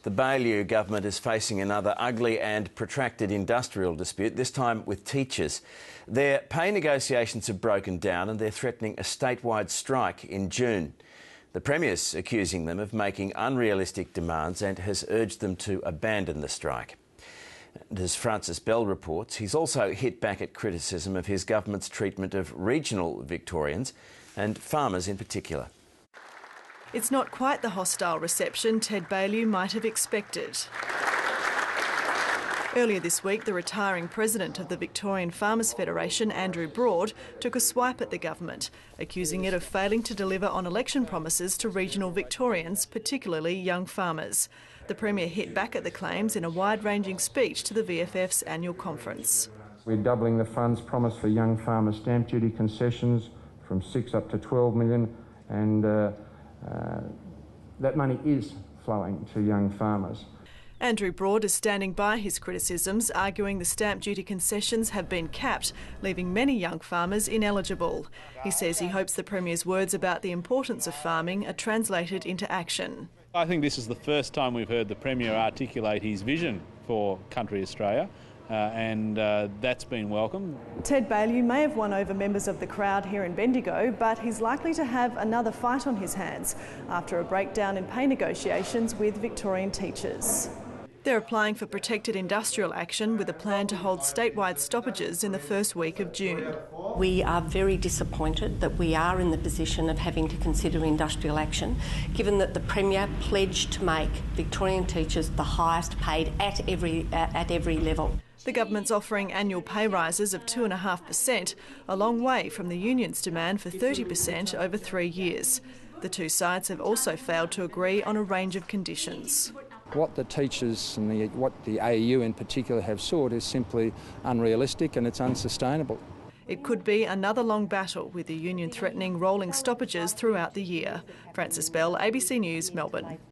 The Baillieu government is facing another ugly and protracted industrial dispute, this time with teachers. Their pay negotiations have broken down and they're threatening a statewide strike in June. The Premier's accusing them of making unrealistic demands and has urged them to abandon the strike. And as Francis Bell reports, he's also hit back at criticism of his government's treatment of regional Victorians and farmers in particular. It's not quite the hostile reception Ted Baillieu might have expected. Earlier this week, the retiring president of the Victorian Farmers Federation, Andrew Broad, took a swipe at the government, accusing it of failing to deliver on election promises to regional Victorians, particularly young farmers. The Premier hit back at the claims in a wide-ranging speech to the VFF's annual conference. We're doubling the funds promised for young farmers' stamp duty concessions from 6 up to 12 million, and that money is flowing to young farmers. Andrew Broad is standing by his criticisms, arguing the stamp duty concessions have been capped, leaving many young farmers ineligible. He says he hopes the Premier's words about the importance of farming are translated into action. I think this is the first time we've heard the Premier articulate his vision for country Australia, and that's been welcome. Ted Baillieu may have won over members of the crowd here in Bendigo, but he's likely to have another fight on his hands after a breakdown in pay negotiations with Victorian teachers. They're applying for protected industrial action with a plan to hold statewide stoppages in the first week of June. We are very disappointed that we are in the position of having to consider industrial action, given that the Premier pledged to make Victorian teachers the highest paid at every level. The government's offering annual pay rises of 2.5%, a long way from the union's demand for 30% over 3 years. The two sides have also failed to agree on a range of conditions. What the teachers and what the AEU in particular have sought is simply unrealistic and it's unsustainable. It could be another long battle, with the union threatening rolling stoppages throughout the year. Francis Bell, ABC News, Melbourne.